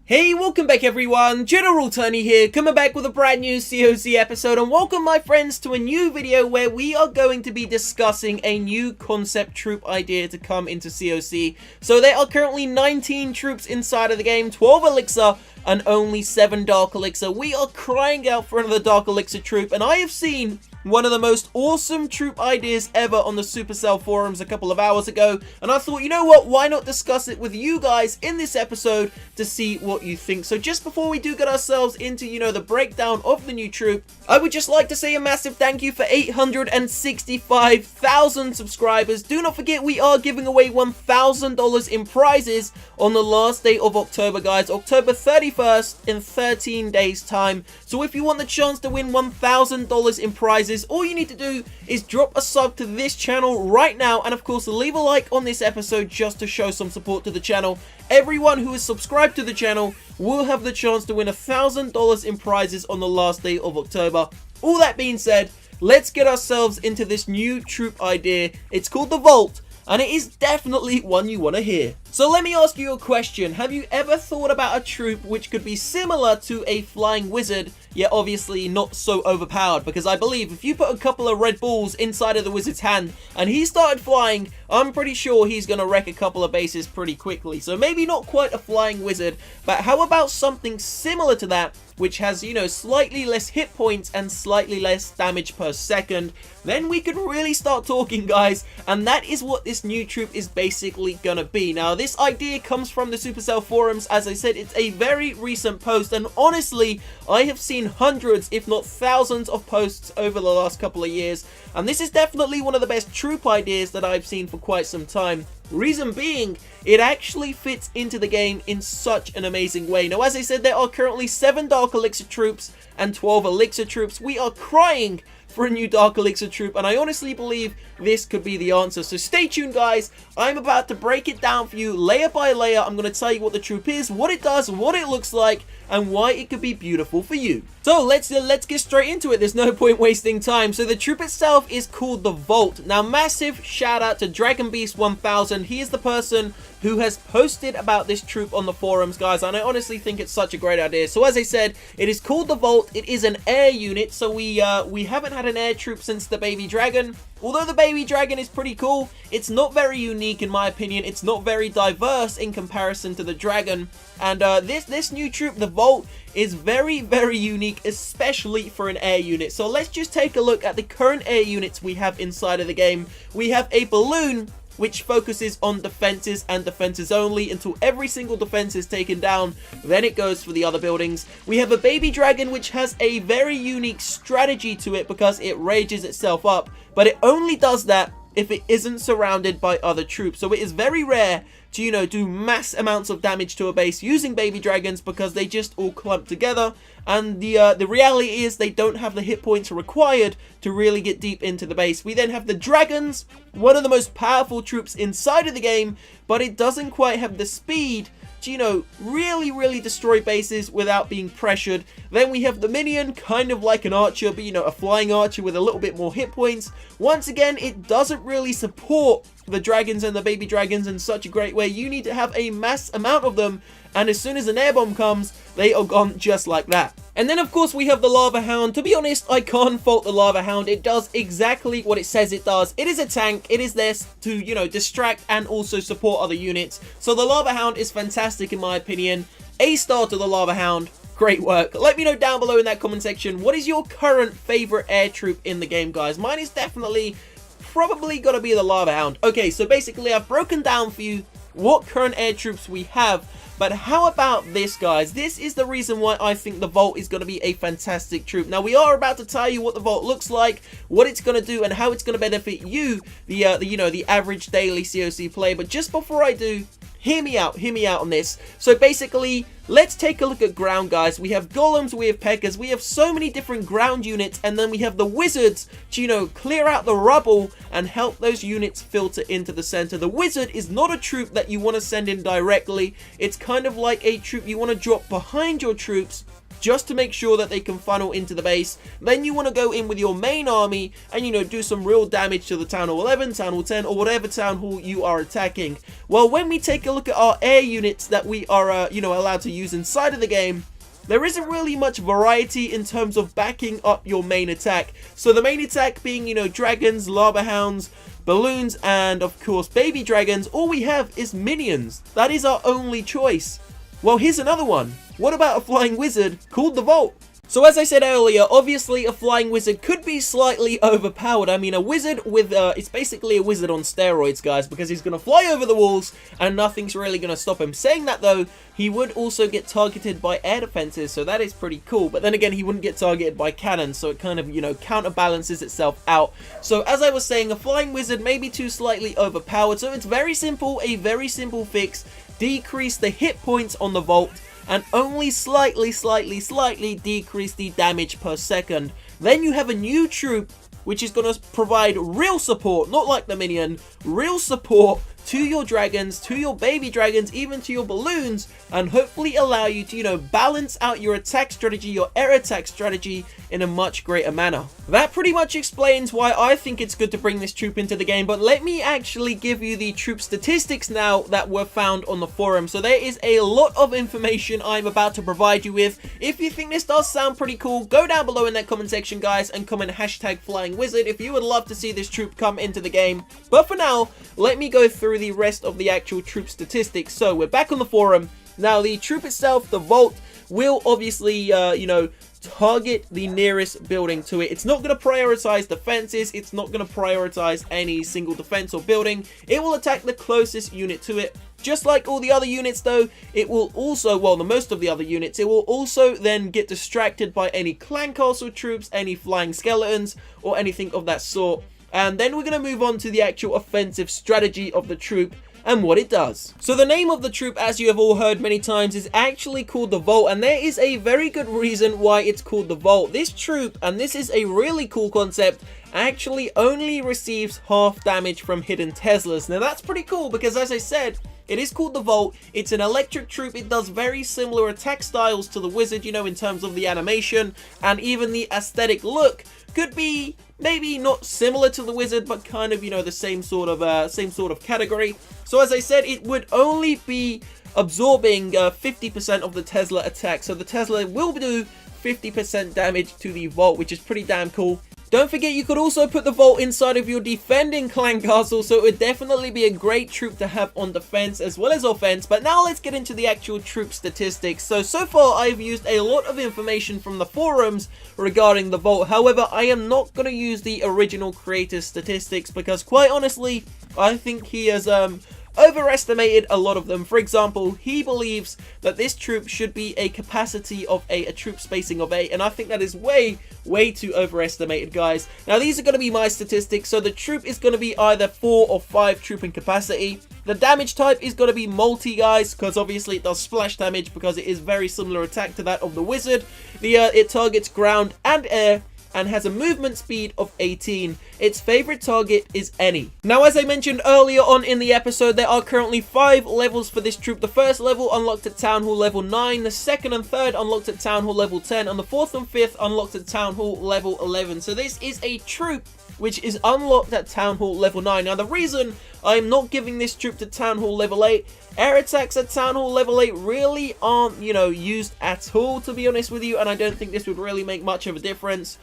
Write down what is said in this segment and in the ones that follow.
Hey, welcome back everyone, General Tony here, coming back with a brand new COC episode, and welcome my friends to a new video where we are going to be discussing a new concept troop idea to come into COC. So there are currently 19 troops inside of the game, 12 elixir, and only 7 dark elixir. We are crying out for another dark elixir troop, and I have seen one of the most awesome troop ideas ever on the Supercell forums a couple of hours ago, and I thought, you know what, why not discuss it with you guys in this episode to see what you think. So just before we do get ourselves into, the breakdown of the new troop, I would just like to say a massive thank you for 865,000 subscribers. Do not forget we are giving away $1,000 in prizes on the last day of October, guys, October 31st in 13 days time. So if you want the chance to win $1,000 in prizes, all you need to do is drop a sub to this channel right now, and of course leave a like on this episode just to show some support to the channel. Everyone who is subscribed to the channel will have the chance to win $1,000 in prizes on the last day of October. All that being said, let's get ourselves into this new troop idea. It's called the Vault, and it is definitely one you want to hear. So let me ask you a question. Have you ever thought about a troop which could be similar to a flying wizard, yet obviously not so overpowered? Because I believe if you put a couple of red balls inside of the wizard's hand and he started flying, I'm pretty sure he's going to wreck a couple of bases pretty quickly. So maybe not quite a flying wizard, but how about something similar to that, which has, slightly less hit points and slightly less damage per second? Then we could really start talking, guys, and that is what this new troop is basically gonna be. Now, this idea comes from the Supercell forums. As I said, it's a very recent post, and honestly, I have seen hundreds, if not thousands, of posts over the last couple of years, and this is definitely one of the best troop ideas that I've seen for quite some time. Reason being, it actually fits into the game in such an amazing way. Now, as I said, there are currently 7 Dark Elixir troops and 12 Elixir troops. We are crying for a new Dark Elixir troop, and I honestly believe this could be the answer. So stay tuned, guys. I'm about to break it down for you layer by layer. I'm going to tell you what the troop is, what it does, what it looks like, and why it could be beautiful for you. So let's get straight into it. There's no point wasting time. So the troop itself is called the Vault. Now, massive shout out to Dragon Beast 1000. He is the person who has posted about this troop on the forums, guys, and I honestly think it's such a great idea. So as I said, it is called the Vault. It is an air unit, so we haven't had an air troop since the Baby Dragon. Although the Baby Dragon is pretty cool, it's not very unique in my opinion. It's not very diverse in comparison to the Dragon. And this new troop, the Vault, is very, very unique, especially for an air unit. So let's just take a look at the current air units we have inside of the game. We have a balloon, which focuses on defenses and defenses only until every single defense is taken down. Then it goes for the other buildings. We have a Baby Dragon, which has a very unique strategy to it because it rages itself up, but it only does that if it isn't surrounded by other troops. So it is very rare to, do mass amounts of damage to a base using Baby Dragons because they just all clump together. And the reality is they don't have the hit points required to really get deep into the base. We then have the Dragons, one of the most powerful troops inside of the game, but it doesn't quite have the speed to, really destroy bases without being pressured. Then we have the Minion, kind of like an archer, but a flying archer with a little bit more hit points. Once again, it doesn't really support the Dragons and the Baby Dragons in such a great way. You need to have a mass amount of them, and as soon as an air bomb comes, they are gone just like that. And then of course we have the Lava Hound. To be honest, I can't fault the Lava Hound. It does exactly what it says it does. It is a tank. It is there to, distract and also support other units. So the Lava Hound is fantastic in my opinion. A star to the Lava Hound. Great work. Let me know down below in that comment section, what is your current favorite air troop in the game, guys? Mine is definitely probably gotta be the Lava Hound. Okay, so basically I've broken down for you what current air troops we have. But how about this, guys? This is the reason why I think the Vault is going to be a fantastic troop. Now, we are about to tell you what the Vault looks like, what it's going to do, and how it's going to benefit you, the average daily COC player. But just before I do, hear me out on this. So basically, let's take a look at ground, guys. We have golems, we have peckers, we have so many different ground units, and then we have the wizards to, clear out the rubble and help those units filter into the center. The wizard is not a troop that you want to send in directly. It's kind of like a troop you want to drop behind your troops just to make sure that they can funnel into the base. Then you want to go in with your main army and, you know, do some real damage to the Town Hall 11, Town Hall 10, or whatever town hall you are attacking. Well, when we take a look at our air units that we are, you know, allowed to use inside of the game, there isn't really much variety in terms of backing up your main attack. So the main attack being, you know, dragons, lava hounds, balloons, and of course baby dragons. All we have is minions. That is our only choice. Well, here's another one. What about a flying wizard called the Vault? So as I said earlier, obviously a flying wizard could be slightly overpowered. I mean, a wizard with, it's basically a wizard on steroids, guys, because he's going to fly over the walls and nothing's really going to stop him. Saying that, though, he would also get targeted by air defenses, so that is pretty cool. But then again, he wouldn't get targeted by cannons, so it kind of, you know, counterbalances itself out. So as I was saying, a flying wizard may be too slightly overpowered, so it's very simple, a very simple fix. Decrease the hit points on the Vault, and only slightly decrease the damage per second. Then you have a new troop which is going to provide real support, not like the minion, real support to your dragons, to your baby dragons, even to your balloons, and hopefully allow you to, you know, balance out your attack strategy, your air attack strategy in a much greater manner. That pretty much explains why I think it's good to bring this troop into the game, but let me actually give you the troop statistics now that were found on the forum. So there is a lot of information I'm about to provide you with. If you think this does sound pretty cool, go down below in that comment section, guys, and comment hashtag flying wizard if you would love to see this troop come into the game. But for now, let me go through the rest of the actual troop statistics. So we're back on the forum. Now the troop itself, the Vault, will obviously, you know, target the nearest building to it. It's not going to prioritize defenses. It's not going to prioritize any single defense or building. It will attack the closest unit to it. Just like all the other units, though, it will also, well, the most of the other units, it will also then get distracted by any clan castle troops, any flying skeletons, or anything of that sort. And then we're going to move on to the actual offensive strategy of the troop and what it does. So the name of the troop, as you have all heard many times, is actually called the Vault, and there is a very good reason why it's called the Vault. This troop, and this is a really cool concept, actually only receives half damage from hidden Teslas. Now that's pretty cool because, as I said, it is called the Vault. It's an electric troop. It does very similar attack styles to the Wizard, you know, in terms of the animation and even the aesthetic look. Could be maybe not similar to the Wizard, but kind of, you know, the same sort of category. So as I said, it would only be absorbing 50% of the Tesla attack. So the Tesla will do 50% damage to the Vault, which is pretty damn cool. Don't forget, you could also put the Vault inside of your defending clan castle, so it would definitely be a great troop to have on defense as well as offense. But now let's get into the actual troop statistics. So far I've used a lot of information from the forums regarding the Vault. However, I am not going to use the original creator's statistics because, quite honestly, I think he has overestimated a lot of them. For example, he believes that this troop should be a capacity of 8, a troop spacing of 8, and I think that is way too overestimated, guys. Now these are going to be my statistics. So the troop is going to be either 4 or 5 trooping capacity. The damage type is going to be multi, guys, because obviously it does splash damage because it is very similar attack to that of the Wizard. It targets ground and air and has a movement speed of 18. Its favorite target is any. Now, as I mentioned earlier on in the episode, there are currently 5 levels for this troop. The first level unlocked at Town Hall level 9, the second and third unlocked at Town Hall level 10, and the fourth and fifth unlocked at Town Hall level 11. So this is a troop which is unlocked at Town Hall level 9. Now, the reason I'm not giving this troop to Town Hall level 8, air attacks at Town Hall level 8 really aren't, you know, used at all, to be honest with you, and I don't think this would really make much of a difference.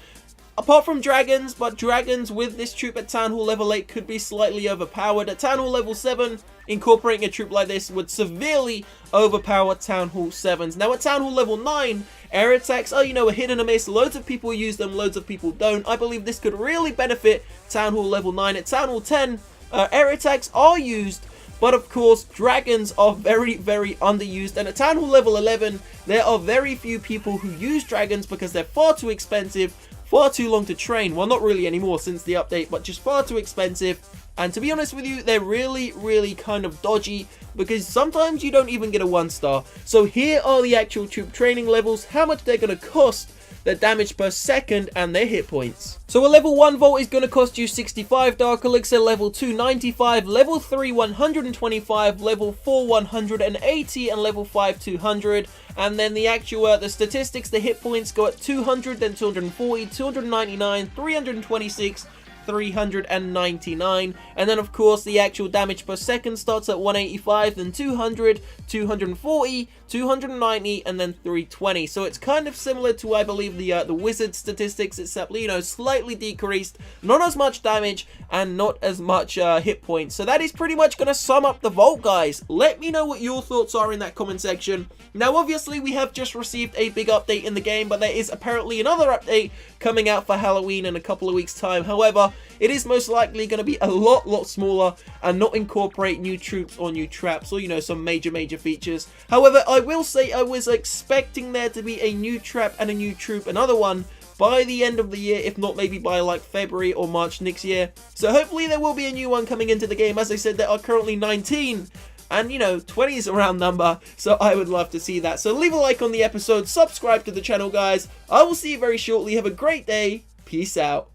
Apart from dragons, but dragons with this troop at Town Hall level 8 could be slightly overpowered. At Town Hall level 7, incorporating a troop like this would severely overpower Town Hall 7s. Now at Town Hall level 9, air attacks are, you know, a hit and a miss. Loads of people use them, loads of people don't. I believe this could really benefit Town Hall level 9. At Town Hall 10, air attacks are used, but of course, dragons are very underused. And at Town Hall level 11, there are very few people who use dragons because they're far too expensive, far too long to train. Well, not really anymore since the update, but just far too expensive. And to be honest with you, they're really kind of dodgy because sometimes you don't even get a 1-star. So here are the actual troop training levels, how much they're going to cost their damage per second, and their hit points. So a level 1 vault is going to cost you 65 Dark Elixir, level 2 95, level 3 125, level 4 180, and level 5 200. And then the actual, the statistics, the hit points go at 200, then 240, 299, 326, 399, and then of course the actual damage per second starts at 185, then 200, 240, 290, and then 320. So it's kind of similar to, I believe, the wizard statistics, except, you know, slightly decreased, not as much damage and not as much hit points. So that is pretty much going to sum up the vault, guys. Let me know what your thoughts are in that comment section. Now obviously we have just received a big update in the game, but there is apparently another update coming out for Halloween in a couple of weeks time. However, it is most likely going to be a lot smaller and not incorporate new troops or new traps or, you know, some major features. However, I will say I was expecting there to be a new trap and a new troop, another one, by the end of the year, if not maybe by like February or March next year. So hopefully there will be a new one coming into the game. As I said, there are currently 19. And, you know, 20 is a round number, so I would love to see that. So leave a like on the episode, subscribe to the channel, guys. I will see you very shortly. Have a great day. Peace out.